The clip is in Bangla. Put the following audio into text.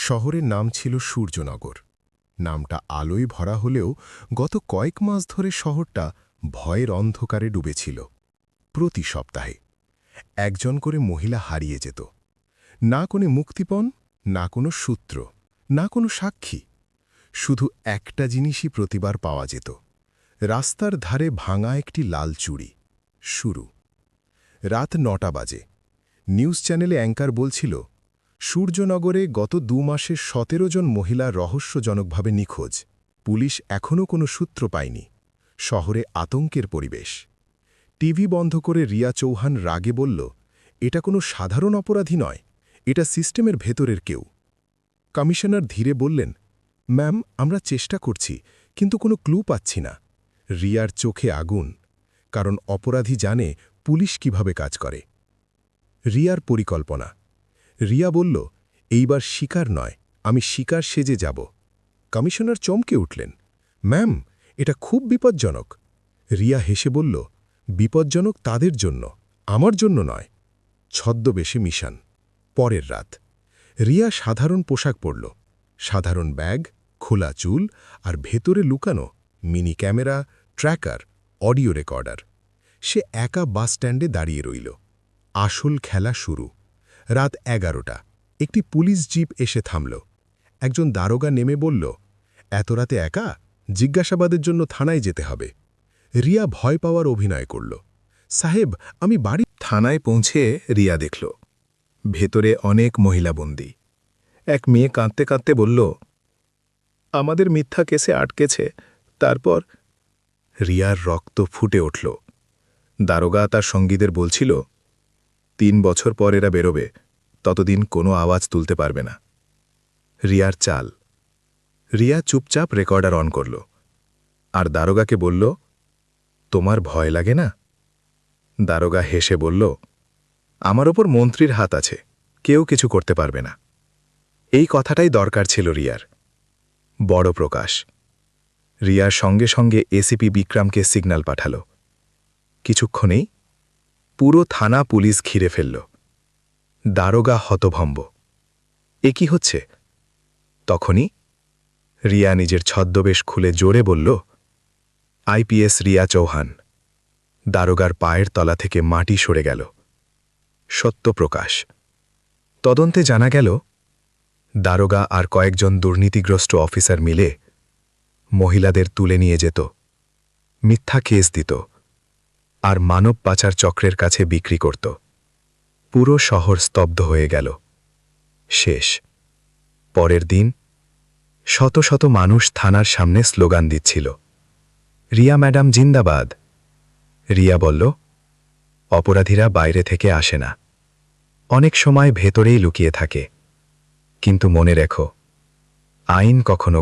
শহরের নাম ছিল সূর্যনগর। নামটা আলোয় ভরা হলেও গত কয়েক মাস ধরে শহরটা ভয়ের অন্ধকারে ডুবেছিল। প্রতি সপ্তাহে একজন করে মহিলা হারিয়ে যেত। না কোনো মুক্তিপণ, না কোনো সূত্র, না কোনো সাক্ষী। শুধু একটা জিনিসই প্রতিবার পাওয়া যেত, রাস্তার ধারে ভাঙা একটি লাল চুড়ি। শুরু রাত ৯টা বাজে। নিউজ চ্যানেলে অ্যাঙ্কার বলছিল, সূর্যনগরে গত ২ মাসে ১৭ জন মহিলা রহস্যজনকভাবে নিখোঁজ। পুলিশ এখনও কোনো সূত্র পায়নি। শহরে আতঙ্কের পরিবেশ। টিভি বন্ধ করে রিয়া চৌহান রাগে বলল, এটা কোনো সাধারণ অপরাধী নয়, এটা সিস্টেমের ভেতরের কেউ। কমিশনার ধীরে বললেন, ম্যাম, আমরা চেষ্টা করছি, কিন্তু কোনো ক্লু পাচ্ছি না। রিয়ার চোখে আগুন, কারণ অপরাধী জানে পুলিশ কিভাবে কাজ করে। রিয়ার পরিকল্পনা। রিয়া বলল, এইবার শিকার নয়, আমি শিকার সেজে যাব। কমিশনার চমকে উঠলেন, ম্যাম, এটা খুব বিপজ্জনক। রিয়া হেসে বলল, বিপজ্জনক তাদের জন্য, আমার জন্য নয়। ছদ্মবেশে মিশন। পরের রাত। রিয়া সাধারণ পোশাক পরল, সাধারণ ব্যাগ, খোলা চুল, আর ভেতরে লুকানো mini camera, tracker, audio recorder. সে একা বাস স্ট্যান্ডে দাঁড়িয়ে রইল। আসল খেলা শুরু। রাত ১১টা। একটি পুলিশ জিপ এসে থামল। একজন দারোগা নেমে বলল, এত রাতে একা? জিজ্ঞাসাবাদের জন্য থানায় যেতে হবে। রিয়া ভয় পাওয়ার অভিনয় করল, সাহেব, আমি বাড়ি। থানায় পৌঁছে রিয়া দেখল, ভেতরে অনেক মহিলা বন্দী। এক মেয়ে কাঁদতে কাঁদতে বলল, আমাদের মিথ্যা কেসে আটকেছে। তারপর রিয়ার রক্ত ফুটে উঠল। দারোগা তার সঙ্গীদের বলছিল, ৩ বছর পর এরা বেরোবে, ততদিন কোনো আওয়াজ তুলতে পারবে না। রিয়ার চাল। রিয়া চুপচাপ রেকর্ডার অন করল, আর দারোগাকে বলল, তোমার ভয় লাগে না? দারোগা হেসে বলল, আমার ওপর মন্ত্রীর হাত আছে, কেউ কিছু করতে পারবে না। এই কথাটাই দরকার ছিল রিয়ার। বড় প্রকাশ। রিয়ার সঙ্গে সঙ্গে এসিপি বিক্রমকে সিগন্যাল পাঠাল। কিছুক্ষণেই পুরো থানা পুলিশ ঘিরে ফেলল। দারোগা হতভম্ব, এ কি হচ্ছে? তখনই রিয়া নিজের ছদ্মবেশ খুলে জোরে বলল, আইপিএস রিয়া চৌহান। দারোগার পায়ের তলা থেকে মাটি সরে গেল। সত্য প্রকাশ। তদন্তে জানা গেল, দারোগা আর কয়েকজন দুর্নীতিগ্রস্ত অফিসার মিলে মহিলাদের তুলে নিয়ে যেত, মিথ্যা কেস দিত, আর মানব পাচার চক্রের কাছে বিক্রি করত। পুরো শহর স্তব্ধ হয়ে গেল। শেষ। পরের দিন শত শত মানুষ থানার সামনে স্লোগান দিচ্ছিল, রিয়া ম্যাডাম জিন্দাবাদ। রিয়া বলল, অপরাধীরা বাইরে থেকে আসে না, অনেক সময় ভেতরেই লুকিয়ে থাকে। কিন্তু মনে রেখো, আইন কখনো